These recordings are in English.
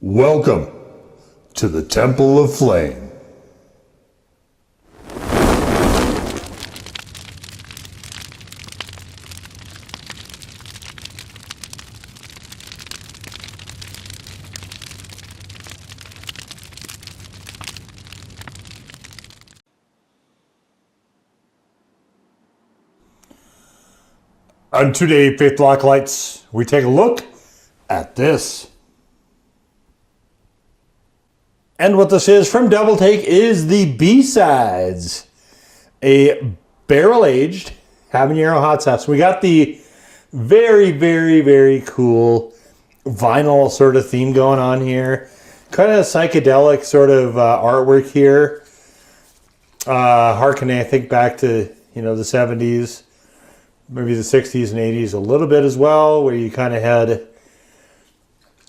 Welcome to the Temple of Flame. On today, Faith Block Lights, we take a look at this. And what this is from Double Take is the B-Sides, a barrel-aged habanero hot sauce. We got the very, very, very cool vinyl sort of theme going on here. Kind of psychedelic sort of artwork here. Harkening, I think, back to, the 70s, maybe the 60s and 80s a little bit as well, where you kind of had,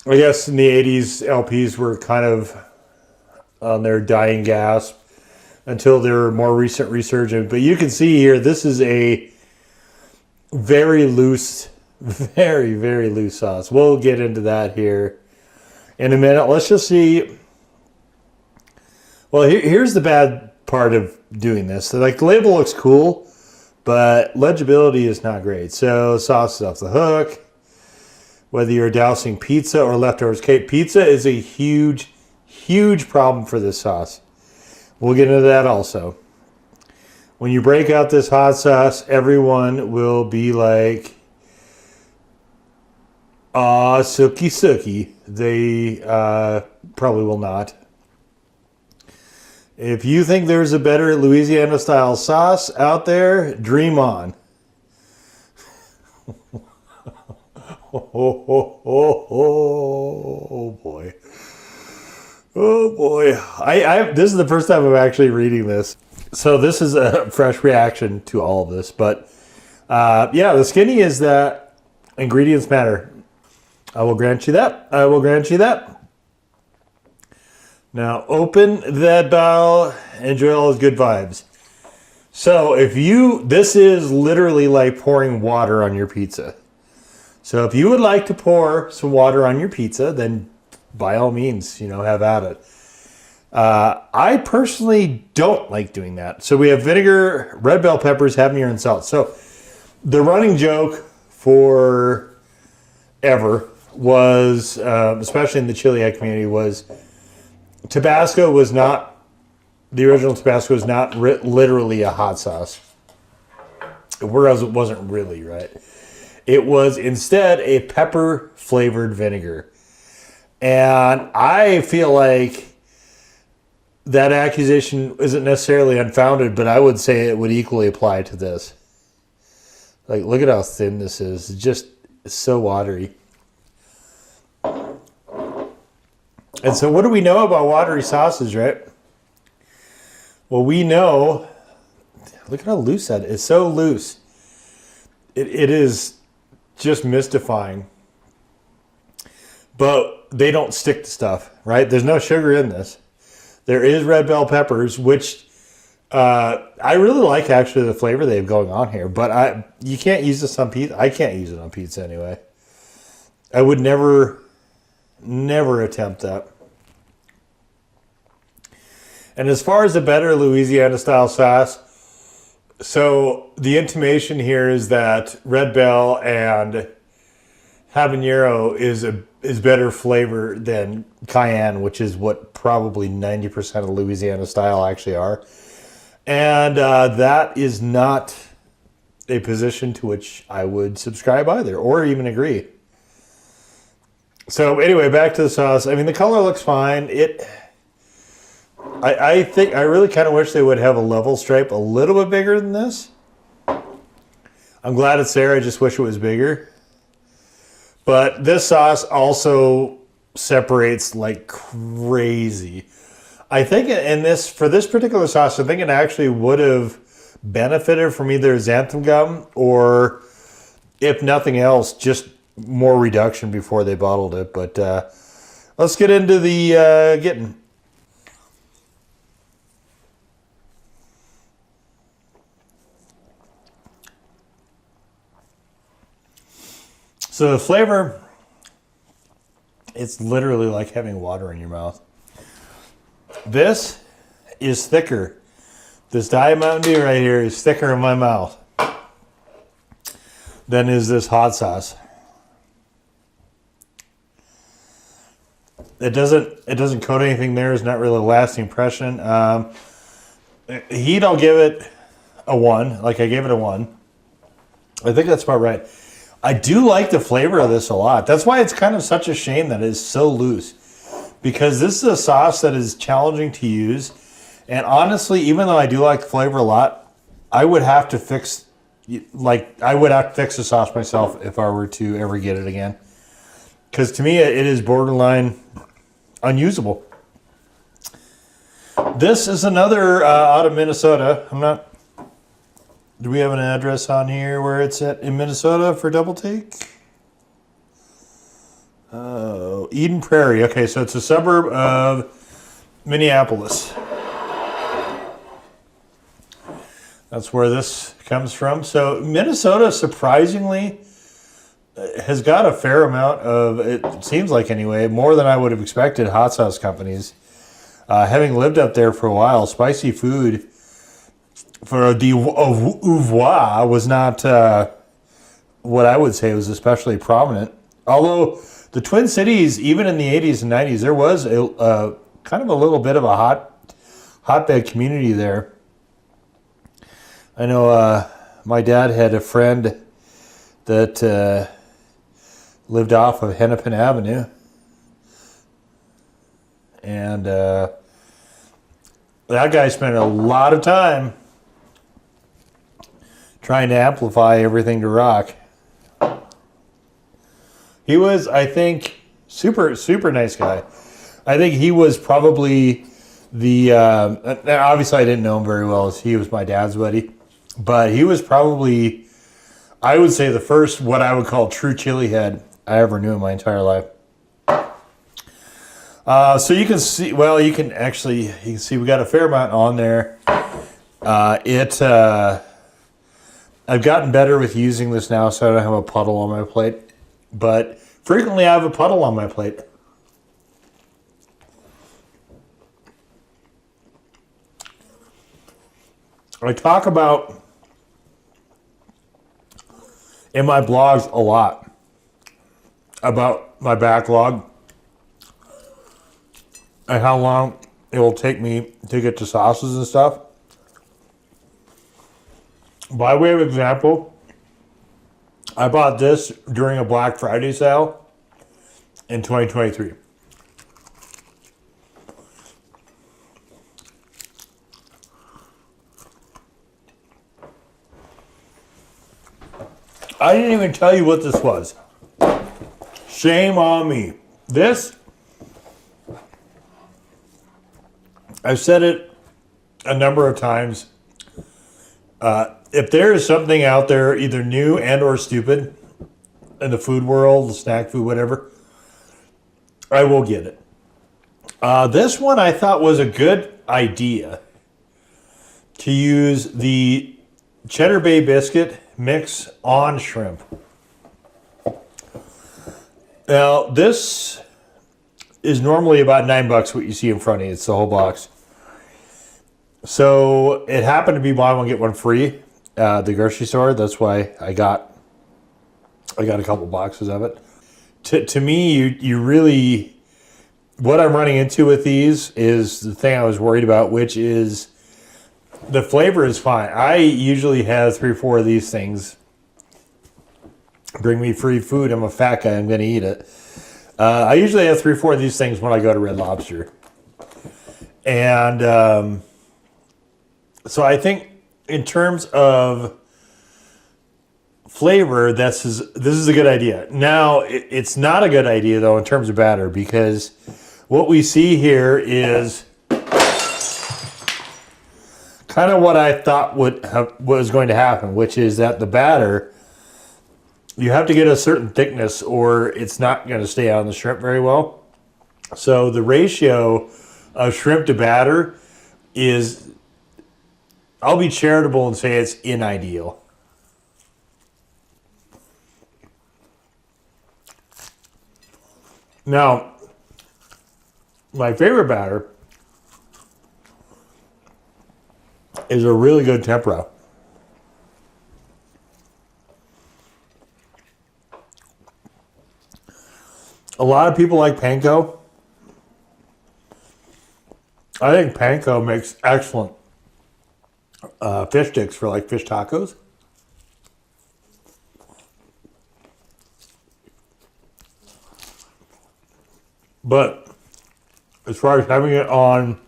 I guess in the 80s, LPs were kind of on their dying gasp until their more recent resurgence. But you can see here, this is a very loose, very, very loose sauce. We'll get into that here in a minute. Let's just see. Well, here's the bad part of doing this. So, the label looks cool, but legibility is not great. So sauce is off the hook. Whether you're dousing pizza or leftovers cake, pizza is a huge problem for this sauce. We'll get into that also. When you break out this hot sauce, everyone will be like, "Ah, sookie." They probably will not. If you think there's a better Louisiana style sauce out there, dream on. Oh boy. Oh boy. This is the first time I'm actually reading this. So this is a fresh reaction to all of this. But yeah, the skinny is that ingredients matter. I will grant you that. I will grant you that. Now open that bottle, enjoy all those good vibes. So this is literally like pouring water on your pizza. So if you would like to pour some water on your pizza, then by all means, have at it. I personally don't like doing that. So we have vinegar, red bell peppers, habanero, and salt. So the running joke for ever was, especially in the chili community, was Tabasco was not, the original Tabasco was not literally a hot sauce. Whereas it wasn't really, right? It was instead a pepper-flavored vinegar. And I feel like that accusation isn't necessarily unfounded, but I would say it would equally apply to this. Like, look at how thin this is. It's so watery. And so what do we know about watery sauces, right? Well, we know, look at how loose that is. It's so loose. It is just mystifying. But they don't stick to stuff, right? There's no sugar in this. There is red bell peppers, which I really like actually the flavor they have going on here. But you can't use this on pizza. I can't use it on pizza anyway. I would never attempt that. And as far as the better Louisiana style sauce, so the intimation here is that red bell and habanero is better flavor than cayenne, which is what probably 90% of Louisiana style actually are. And that is not a position to which I would subscribe either, or even agree. So anyway, back to the sauce. I mean, the color looks fine. I think I really kind of wish they would have a level stripe a little bit bigger than this. I'm glad it's there. I just wish it was bigger. But this sauce also separates like crazy. I think for this particular sauce, I think it actually would have benefited from either xanthan gum or, if nothing else, just more reduction before they bottled it. But let's get into the getting. So the flavor It's literally like having water in your mouth. This is thicker. This Diet Mountain Dew right here is thicker in my mouth than is this hot sauce. It doesn't coat anything there. It's not really a lasting impression. Heat, I'll give it a 1. Like I gave it a 1. I think that's about right. I do like the flavor of this a lot. That's why it's kind of such a shame that it's so loose. Because this is a sauce that is challenging to use. And honestly, even though I do like the flavor a lot, I would have to fix the sauce myself if I were to ever get it again. Because to me, it is borderline unusable. This is another out of Minnesota. Do we have an address on here where it's at in Minnesota for Double Take? Oh, Eden Prairie. Okay, so it's a suburb of Minneapolis. That's where this comes from. So Minnesota, surprisingly, has got a fair amount of, it seems like anyway, more than I would have expected, hot sauce companies. Having lived up there for a while, spicy food for the ouvroir was not what I would say was especially prominent. Although the Twin Cities, even in the 80s and 90s, there was a kind of a little bit of a hotbed community there. I know my dad had a friend that lived off of Hennepin Avenue. And that guy spent a lot of time trying to amplify everything to rock. He was, I think, super nice guy. I think he was probably the, obviously I didn't know him very well, as he was my dad's buddy, but he was probably, I would say, the first, what I would call true chili head I ever knew in my entire life. So you can see, well, you can see we got a fair amount on there. I've gotten better with using this now, so I don't have a puddle on my plate. But frequently I have a puddle on my plate. I talk about, in my blogs, a lot about my backlog and how long it will take me to get to sauces and stuff. By way of example, I bought this during a Black Friday sale in 2023. I didn't even tell you what this was. Shame on me. This, I've said it a number of times. If there is something out there, either new and or stupid, in the food world, the snack food, whatever, I will get it. This one I thought was a good idea to use the Cheddar Bay Biscuit mix on shrimp. Now, this is normally about $9 what you see in front of you. It's the whole box. So it happened to be buy one, get one free at the grocery store. That's why I got a couple boxes of it. To me, you really, what I'm running into with these is the thing I was worried about, which is the flavor is fine. I usually have 3 or 4 of these things. Bring me free food. I'm a fat guy. I'm going to eat it. I usually have 3 or 4 of these things when I go to Red Lobster. And so I think in terms of flavor, this is a good idea. Now, it's not a good idea, though, in terms of batter, because what we see here is kind of what I thought was going to happen, which is that the batter, you have to get a certain thickness or it's not going to stay on the shrimp very well. So the ratio of shrimp to batter is, I'll be charitable and say it's unideal. Now, my favorite batter is a really good tempura. A lot of people like panko. I think panko makes excellent fish sticks for like fish tacos. But as far as having it on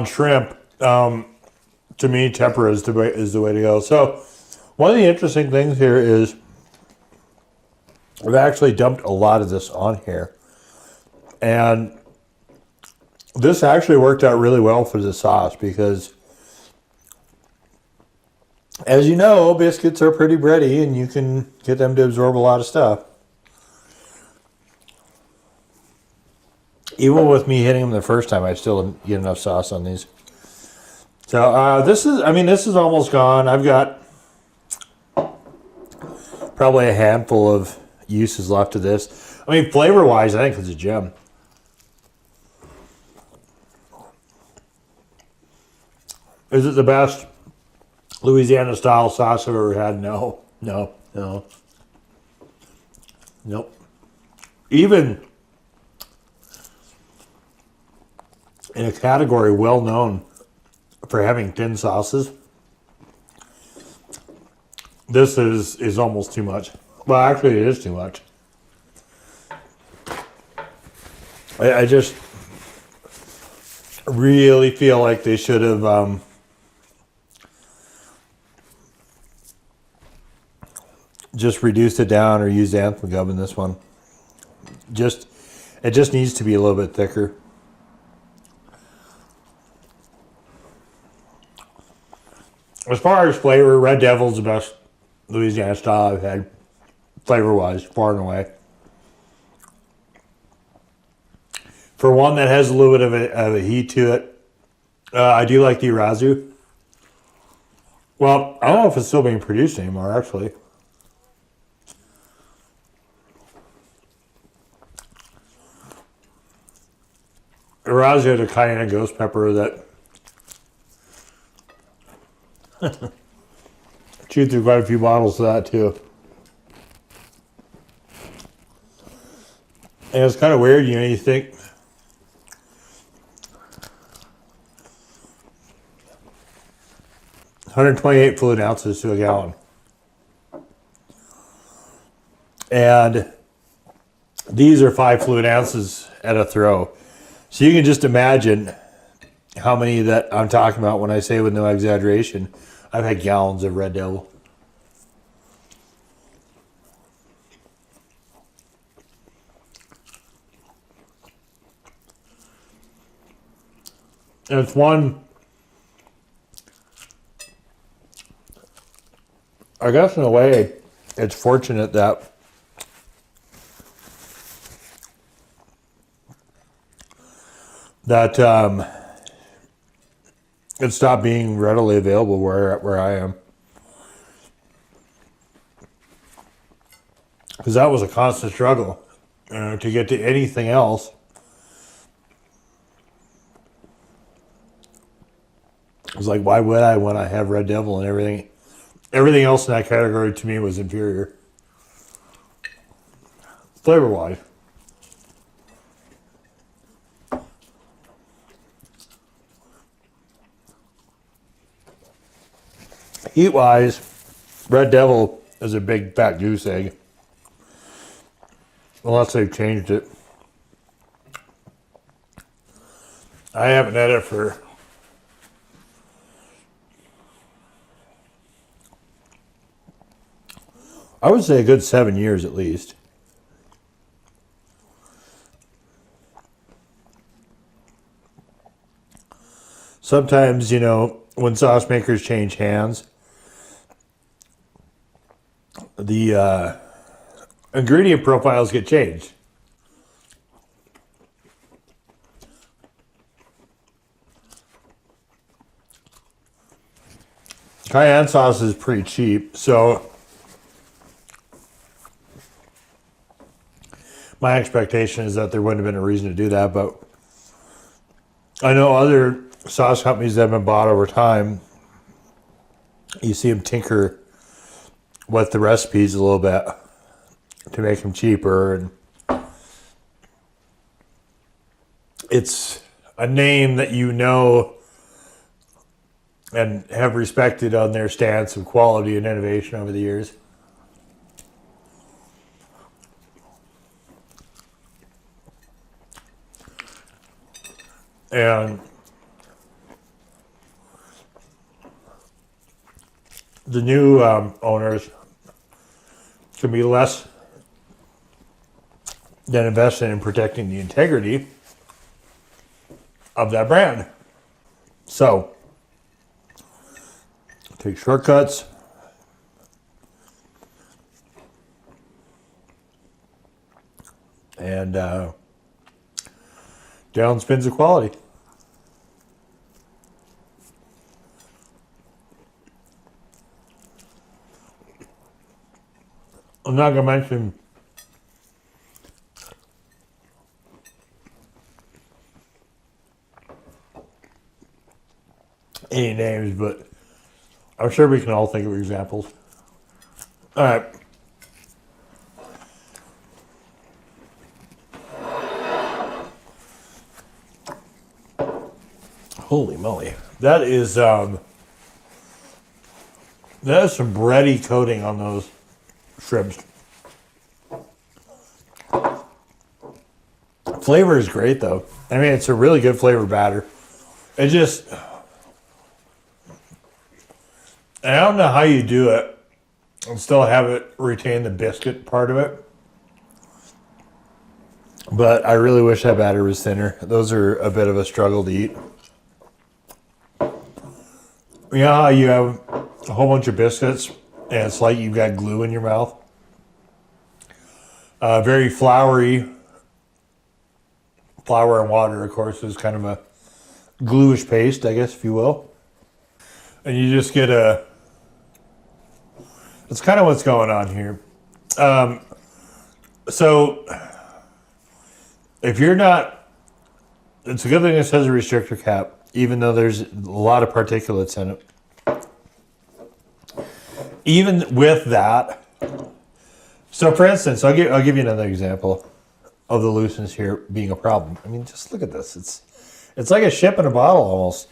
shrimp, to me, tempura is the way to go. So one of the interesting things here is I've actually dumped a lot of this on here. And this actually worked out really well for the sauce because, as you know, biscuits are pretty bready and you can get them to absorb a lot of stuff. Even with me hitting them the first time, I still didn't get enough sauce on these. So this is almost gone. I've got probably a handful of uses left of this. I mean, flavor-wise, I think it's a gem. Is it the best Louisiana-style sauce I've ever had? No. Nope. Even in a category well known for having thin sauces, this is almost too much. Well, actually, it is too much. I just really feel like they should have just reduced it down or used anthem gum in this one. It just needs to be a little bit thicker. As far as flavor, Red Devil's the best Louisiana style I've had, flavor-wise, far and away. For one that has a little bit of a heat to it, I do like the Irazu. Well, I don't know if it's still being produced anymore, actually. Irazu had a cayenne ghost pepper that chewed through quite a few bottles of that too. And it's kind of weird, you think 128 fluid ounces to a gallon. And these are 5 fluid ounces at a throw. So you can just imagine how many that I'm talking about when I say with no exaggeration. I've had gallons of Red Devil. And it's one, I guess in a way, it's fortunate that it stopped being readily available where I am. Because that was a constant struggle to get to anything else. It was like, why would I when I have Red Devil and everything? Everything else in that category to me was inferior. Flavor-wise. Heat-wise, Red Devil is a big fat goose egg. Unless they've changed it. I haven't had it for I would say a good 7 years at least. Sometimes, when sauce makers change hands, the ingredient profiles get changed. Cayenne sauce is pretty cheap, so My expectation is that there wouldn't have been a reason to do that, but I know other sauce companies that have been bought over time, you see them tinker with the recipes a little bit to make them cheaper, and it's a name that you know and have respected on their stance of quality and innovation over the years. And the new owners can be less than invested in protecting the integrity of that brand. So, take shortcuts. And down spins the quality. I'm not going to mention any names, but I'm sure we can all think of examples. All right. Holy moly. That is some bready coating on those shrimps. Flavor is great though. I mean, it's a really good flavor batter. It just, I don't know how you do it and still have it retain the biscuit part of it. But I really wish that batter was thinner. Those are a bit of a struggle to eat. You know how you have a whole bunch of biscuits and it's like you've got glue in your mouth? Very floury. Flour and water, of course, is kind of a gluish paste, I guess, if you will. And you just get that's kind of what's going on here. So, if you're not, it's a good thing this has a restrictor cap, even though there's a lot of particulates in it. Even with that, so for instance, I'll give you another example of the looseness here being a problem. I mean, just look at this. It's like a ship in a bottle almost.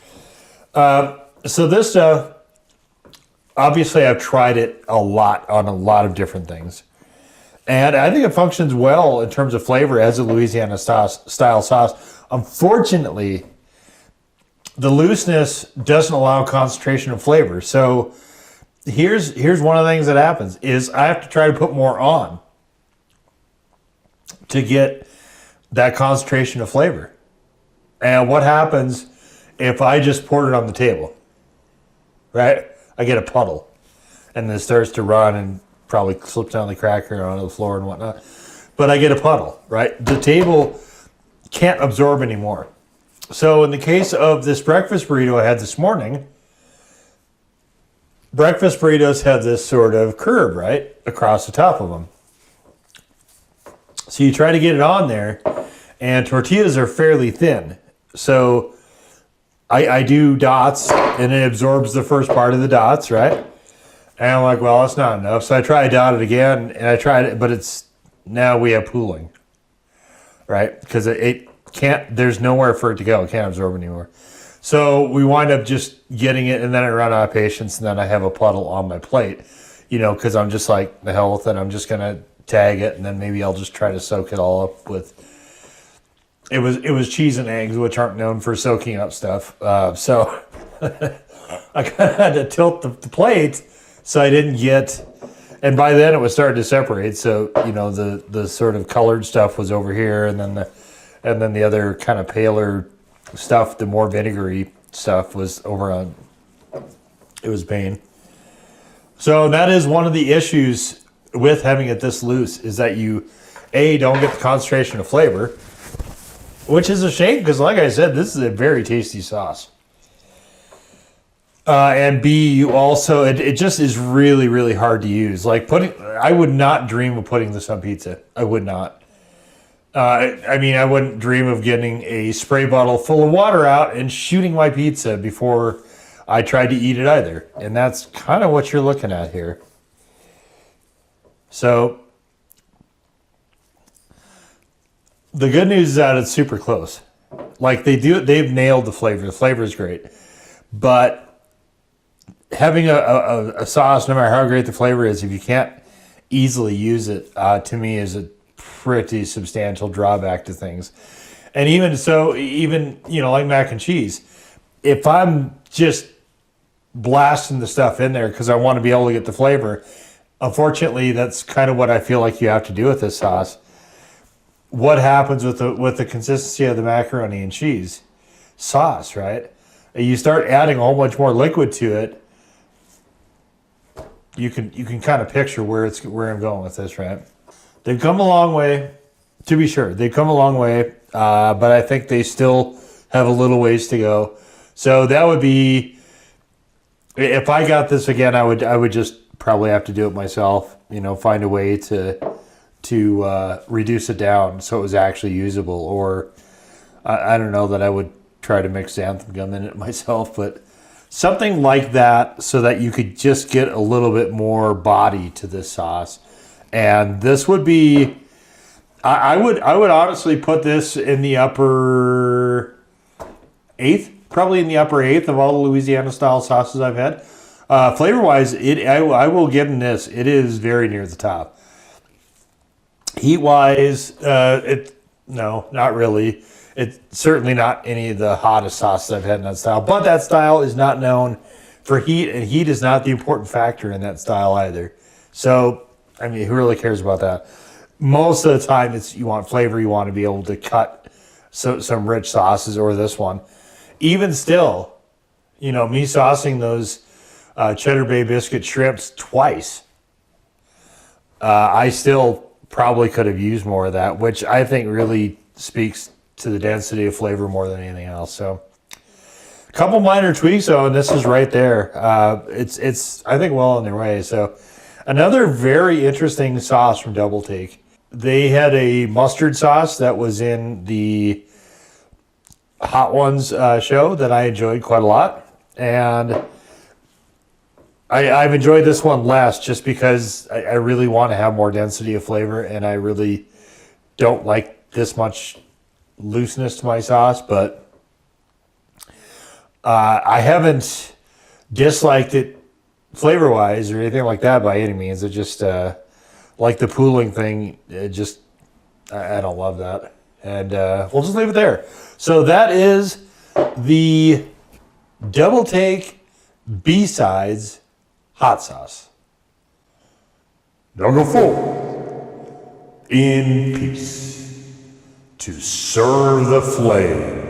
So this stuff, obviously I've tried it a lot on a lot of different things. And I think it functions well in terms of flavor as a Louisiana style sauce. Unfortunately, the looseness doesn't allow concentration of flavor. So here's one of the things that happens is I have to try to put more on to get that concentration of flavor. And what happens if I just poured it on the table? Right? I get a puddle. And then it starts to run and probably slips down the cracker onto the floor and whatnot. But I get a puddle, right? The table can't absorb anymore. So in the case of this breakfast burrito I had this morning, breakfast burritos have this sort of curve, right? Across the top of them. So you try to get it on there, and tortillas are fairly thin. So I do dots, and it absorbs the first part of the dots, right? And I'm like, well, that's not enough. So I try to dot it again, and I tried it, but it's, now we have pooling, right? Because it can't, there's nowhere for it to go. It can't absorb anymore. So we wind up just getting it, and then I run out of patience, and then I have a puddle on my plate, you know, because I'm just like, the hell with it. I'm just going to tag it, and then maybe I'll just try to soak it all up with, it was cheese and eggs, which aren't known for soaking up stuff. So I kind of had to tilt the plate so I didn't get, and by then it was starting to separate. So, you know, the sort of colored stuff was over here, and then the other kind of paler stuff, the more vinegary stuff, was over on, it was pain. So that is one of the issues with having it this loose, is that you, A, don't get the concentration of flavor, which is a shame because, like I said, this is a very tasty sauce. And B, you also, it just is really, really hard to use. Like I would not dream of putting this on pizza. I would not. I mean, I wouldn't dream of getting a spray bottle full of water out and shooting my pizza before I tried to eat it either. And that's kind of what you're looking at here. So the good news is that it's super close. Like they've nailed the flavor. The flavor is great. But having a sauce, no matter how great the flavor is, if you can't easily use it, to me is a pretty substantial drawback to things. And even so, even, you know, like mac and cheese, if I'm just blasting the stuff in there because I want to be able to get the flavor, unfortunately, that's kind of what I feel like you have to do with this sauce. What happens with the consistency of the macaroni and cheese sauce, right? You start adding a whole bunch more liquid to it. You can kind of picture where I'm going with this, right? They've come a long way, to be sure. They've come a long way, but I think they still have a little ways to go. So that would be, if I got this again, I would just probably have to do it myself. You know, find a way to reduce it down so it was actually usable. Or I don't know that I would try to mix xanthan gum in it myself, but something like that so that you could just get a little bit more body to this sauce. And this would be, I would honestly put this in the upper eighth, probably in the upper eighth of all the Louisiana style sauces I've had. Flavor wise, I will give them this. It is very near the top. Heat wise, no, not really. It's certainly not any of the hottest sauces I've had in that style. But that style is not known for heat, and heat is not the important factor in that style either. So, I mean, who really cares about that? Most of the time, it's you want flavor. You want to be able to cut some rich sauces, or this one. Even still, you know, me saucing those Cheddar Bay Biscuit shrimps twice, I still probably could have used more of that, which I think really speaks to the density of flavor more than anything else. So, a couple minor tweaks, though, and this is right there. It's I think well on their way. So. Another very interesting sauce from Double Take. They had a mustard sauce that was in the Hot Ones show that I enjoyed quite a lot. And I've enjoyed this one less just because I really want to have more density of flavor, and I really don't like this much looseness to my sauce. But I haven't disliked it flavor-wise or anything like that by any means. It just, like the pooling thing, it just, I don't love that. And we'll just leave it there. So that is the Double Take B-Sides hot sauce. Now go forward in peace to serve the flame.